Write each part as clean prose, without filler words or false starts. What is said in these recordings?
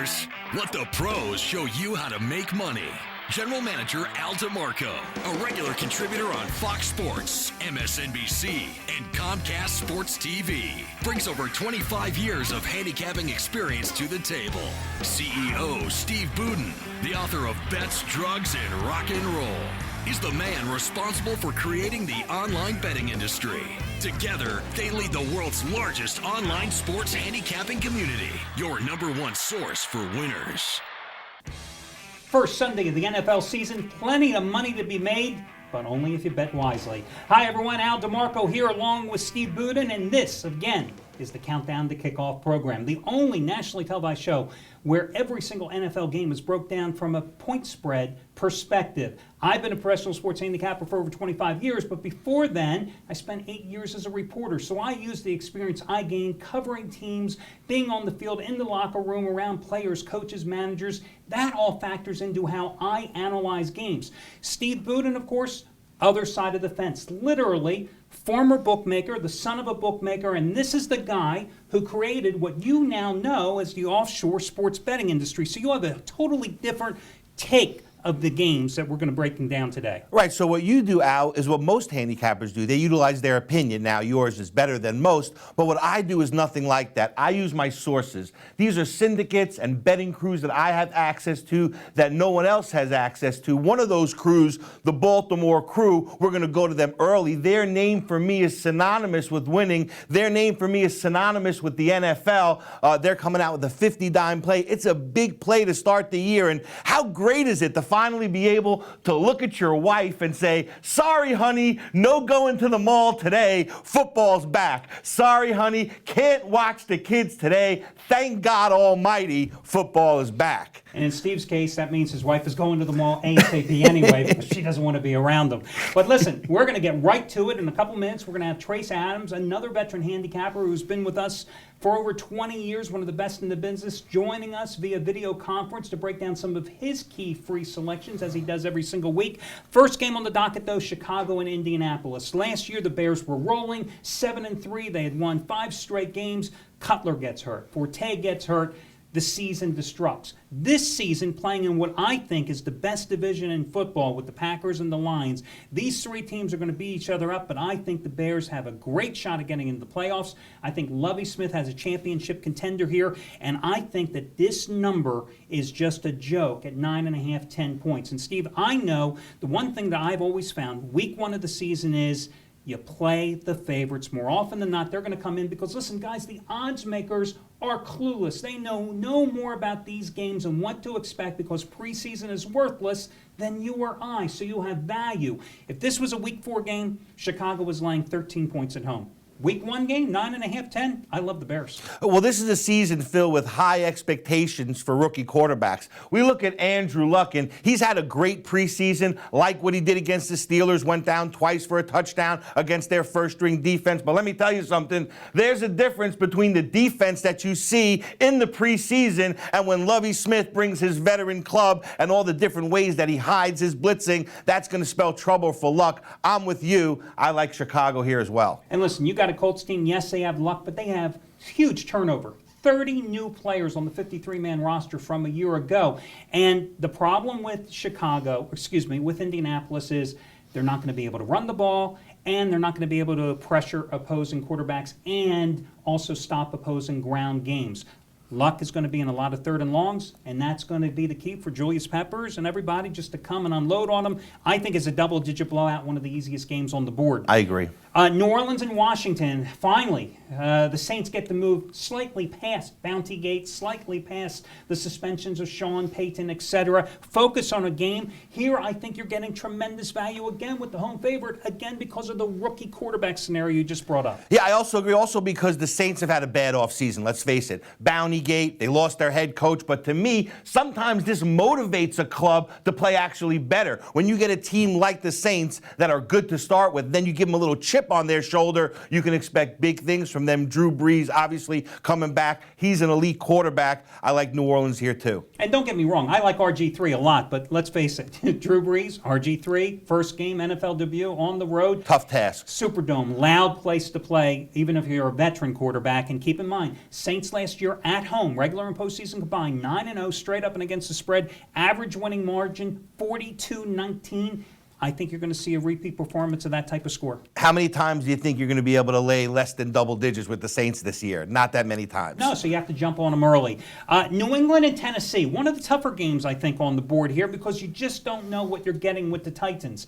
Winners, let the pros show you how to make money. General Manager Al DeMarco, a regular contributor on Fox Sports, MSNBC, and Comcast Sports TV, brings over 25 years of handicapping experience to the table. CEO Steve Budin, the author of Bets, Drugs, and Rock and Roll, is the man responsible for creating the online betting industry. Together, they lead the world's largest online sports handicapping community, your #1 source for winners. First Sunday of the NFL season, plenty of money to be made, but only if you bet wisely. Hi everyone, Al DeMarco here along with Steve Budin, and this, again, is the Countdown to Kickoff program, the only nationally televised show where every single NFL game is broke down from a point spread perspective. I've been a professional sports handicapper for over 25 years, but before then, I spent 8 years as a reporter. So I used the experience I gained covering teams, being on the field, in the locker room, around players, coaches, managers. That all factors into how I analyze games. Steve Budin, of course, other side of the fence, literally former bookmaker, the son of a bookmaker, and this is the guy who created what you now know as the offshore sports betting industry. So you have a totally different take of the games that we're going to break them down today. Right, so what you do, Al, is what most handicappers do. They utilize their opinion. Now, yours is better than most, but what I do is nothing like that. I use my sources. These are syndicates and betting crews that I have access to that no one else has access to. One of those crews, the Baltimore crew, we're going to go to them early. Their name for me is synonymous with winning. Their name for me is synonymous with the NFL. They're coming out with a 50-dime play. It's a big play to start the year, and how great is it to finally be able to look at your wife and say, sorry, honey, no going to the mall today. Football's back. Sorry, honey, can't watch the kids today. Thank God Almighty, football is back. And in Steve's case, that means his wife is going to the mall ASAP anyway because she doesn't want to be around them. But listen, we're going to get right to it in a couple minutes. We're going to have Trace Adams, another veteran handicapper who's been with us for over 20 years, one of the best in the business, joining us via video conference to break down some of his key free selections as he does every single week. First game on the docket, though, Chicago and Indianapolis. Last year, the Bears were rolling 7-3. They had won 5 straight games. Cutler gets hurt. Forte gets hurt. The season destructs. This season, playing in what I think is the best division in football with the Packers and the Lions, these 3 teams are going to beat each other up, but I think the Bears have a great shot at getting into the playoffs. I think Lovie Smith has a championship contender here, and I think that this number is just a joke at 9.5, 10 points. And Steve, I know the one thing that I've always found, week 1 of the season is you play the favorites. More often than not, they're going to come in because, listen, guys, the odds makers are clueless. They know no more about these games and what to expect because preseason is worthless than you or I, so you have value. If this was a week 4 game, Chicago was laying 13 points at home. Week 1 game, 9.5, 10. I love the Bears. Well, this is a season filled with high expectations for rookie quarterbacks. We look at Andrew Luck, and he's had a great preseason, like what he did against the Steelers, went down twice for a touchdown against their first-string defense. But let me tell you something. There's a difference between the defense that you see in the preseason and when Lovie Smith brings his veteran club and all the different ways that he hides his blitzing. That's going to spell trouble for Luck. I'm with you. I like Chicago here as well. And listen, you got a Colts team, yes, they have Luck, but they have huge turnover. 30 new players on the 53-man roster from a year ago. And the problem with with Indianapolis is they're not going to be able to run the ball, and they're not going to be able to pressure opposing quarterbacks and also stop opposing ground games. Luck is going to be in a lot of 3rd and longs, and that's going to be the key for Julius Peppers and everybody just to come and unload on them. I think it's a double-digit blowout, one of the easiest games on the board. I agree. New Orleans and Washington, finally, the Saints get to move slightly past Bounty Gate, slightly past the suspensions of Sean Payton, etc. Focus on a game. Here, I think you're getting tremendous value again with the home favorite, again because of the rookie quarterback scenario you just brought up. Yeah, I also agree, also because the Saints have had a bad offseason, let's face it. Bounty Gate, they lost their head coach, but to me, sometimes this motivates a club to play actually better. When you get a team like the Saints that are good to start with, then you give them a little chip chip on their shoulder. You can expect big things from them. Drew Brees, obviously, coming back. He's an elite quarterback. I like New Orleans here, too. And don't get me wrong, I like RG3 a lot, but let's face it, Drew Brees, RG3, first game, NFL debut, on the road. Tough task. Superdome, loud place to play, even if you're a veteran quarterback. And keep in mind, Saints last year at home, regular and postseason combined, 9-0, straight up and against the spread, average winning margin, 42-19. I think you're going to see a repeat performance of that type of score. How many times do you think you're going to be able to lay less than double digits with the Saints this year? Not that many times. No, so you have to jump on them early. New England and Tennessee, one of the tougher games, I think, on the board here because you just don't know what you're getting with the Titans.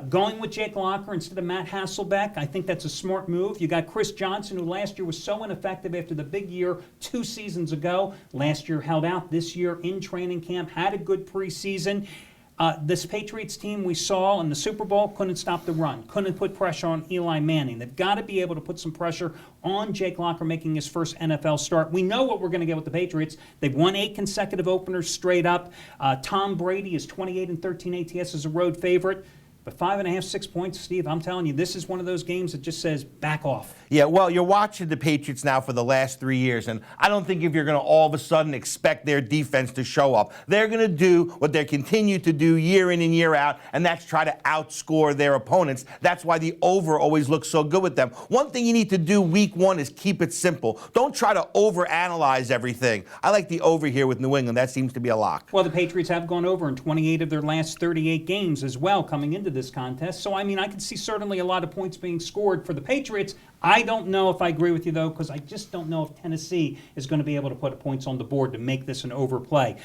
Going with Jake Locker instead of Matt Hasselbeck, I think that's a smart move. You got Chris Johnson, who last year was so ineffective after the big year 2 seasons ago. Last year held out, this year in training camp, had a good preseason. This Patriots team we saw in the Super Bowl couldn't stop the run, couldn't put pressure on Eli Manning. They've got to be able to put some pressure on Jake Locker making his first NFL start. We know what we're going to get with the Patriots. They've won 8 consecutive openers straight up. Tom Brady is 28-13 ATS as a road favorite. But 5.5, 6 points, Steve, I'm telling you, this is one of those games that just says back off. Yeah, well, you're watching the Patriots now for the last 3 years, and I don't think if you're going to all of a sudden expect their defense to show up. They're going to do what they continue to do year in and year out, and that's try to outscore their opponents. That's why the over always looks so good with them. One thing you need to do week 1 is keep it simple. Don't try to overanalyze everything. I like the over here with New England. That seems to be a lock. Well, the Patriots have gone over in 28 of their last 38 games as well coming into this contest. So, I mean, I can see certainly a lot of points being scored for the Patriots. I don't know if I agree with you, though, because I just don't know if Tennessee is going to be able to put points on the board to make this an overplay.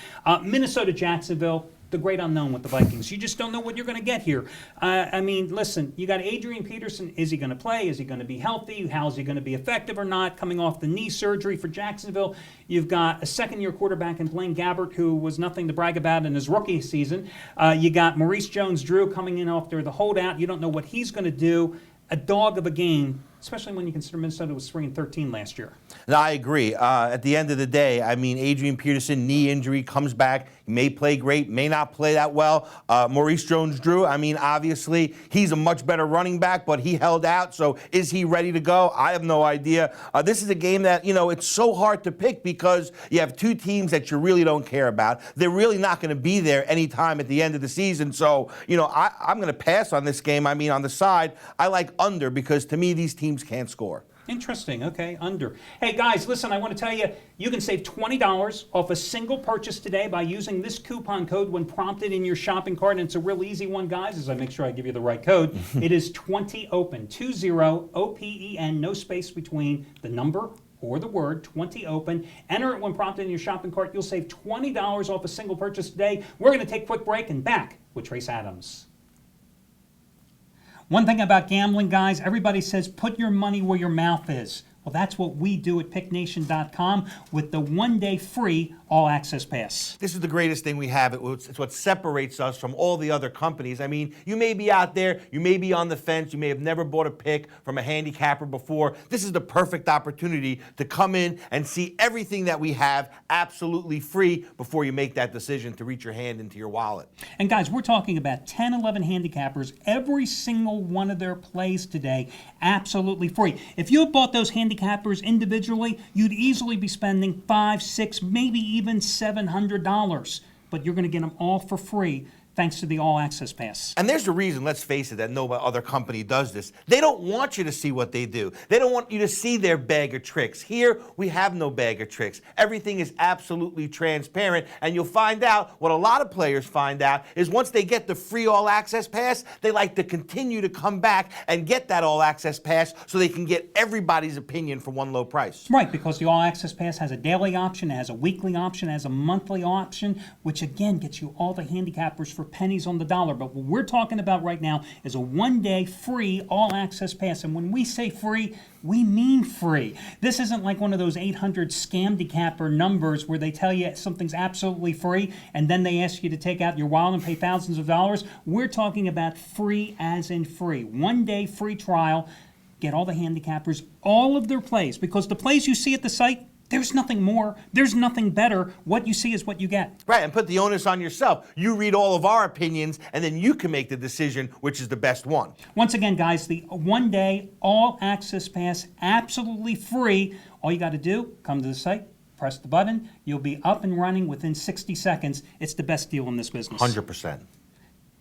Minnesota-Jacksonville, the great unknown with the Vikings. You just don't know what you're going to get here. I mean, listen, you got Adrian Peterson. Is he going to play? Is he going to be healthy? How is he going to be effective or not? Coming off the knee surgery for Jacksonville, you've got a second-year quarterback in Blaine Gabbert, who was nothing to brag about in his rookie season. You got Maurice Jones-Drew coming in after the holdout. You don't know what he's going to do. A dog of a game, especially when you consider Minnesota was 3-13 last year. No, I agree. At the end of the day, I mean, Adrian Peterson, knee injury, comes back. He may play great, may not play that well. Maurice Jones-Drew, I mean, obviously, he's a much better running back, but he held out. So is he ready to go? I have no idea. This is a game that, you know, it's so hard to pick because you have 2 teams that you really don't care about. They're really not going to be there anytime at the end of the season. So, you know, I'm going to pass on this game. I mean, on the side, I like under because, to me, these teams can't score. Interesting. Okay, under. Hey, guys, listen, I want to tell you, you can save $20 off a single purchase today by using this coupon code when prompted in your shopping cart. And it's a real easy one, guys, as I make sure I give you the right code. It is 20OPEN, 20OPEN, no space between the number or the word, 20OPEN. Enter it when prompted in your shopping cart. You'll save $20 off a single purchase today. We're going to take a quick break and back with Trace Adams. One thing about gambling, guys, everybody says put your money where your mouth is. Well, that's what we do at PickNation.com with the 1-day free all-access pass. This is the greatest thing we have. It's what separates us from all the other companies. I mean, you may be out there, you may be on the fence, you may have never bought a pick from a handicapper before. This is the perfect opportunity to come in and see everything that we have absolutely free before you make that decision to reach your hand into your wallet. And guys, we're talking about 10, 11 handicappers, every single one of their plays today, absolutely free. If you had bought those handicappers individually, you'd easily be spending $500, $600, maybe even $700. But you're going to get them all for free thanks to the all-access pass. And there's a reason, let's face it, that no other company does this. They don't want you to see what they do. They don't want you to see their bag of tricks. Here, we have no bag of tricks. Everything is absolutely transparent, and you'll find out what a lot of players find out is once they get the free all-access pass, they like to continue to come back and get that all-access pass so they can get everybody's opinion for one low price. Right, because the all-access pass has a daily option, it has a weekly option, it has a monthly option, which again gets you all the handicappers for pennies on the dollar. But what we're talking about right now is a 1-day free all-access pass. And when we say free, we mean free. This isn't like one of those 800 scam-decapper numbers where they tell you something's absolutely free and then they ask you to take out your wallet and pay thousands of dollars. We're talking about free as in free. 1-day free trial. Get all the handicappers, all of their plays, because the plays you see at the site, There's nothing more. There's nothing better. What you see is what you get. Right, and put the onus on yourself. You read all of our opinions, and then you can make the decision which is the best one. Once again, guys, the one-day all-access pass, absolutely free. All you got to do, come to the site, press the button. You'll be up and running within 60 seconds. It's the best deal in this business. 100%.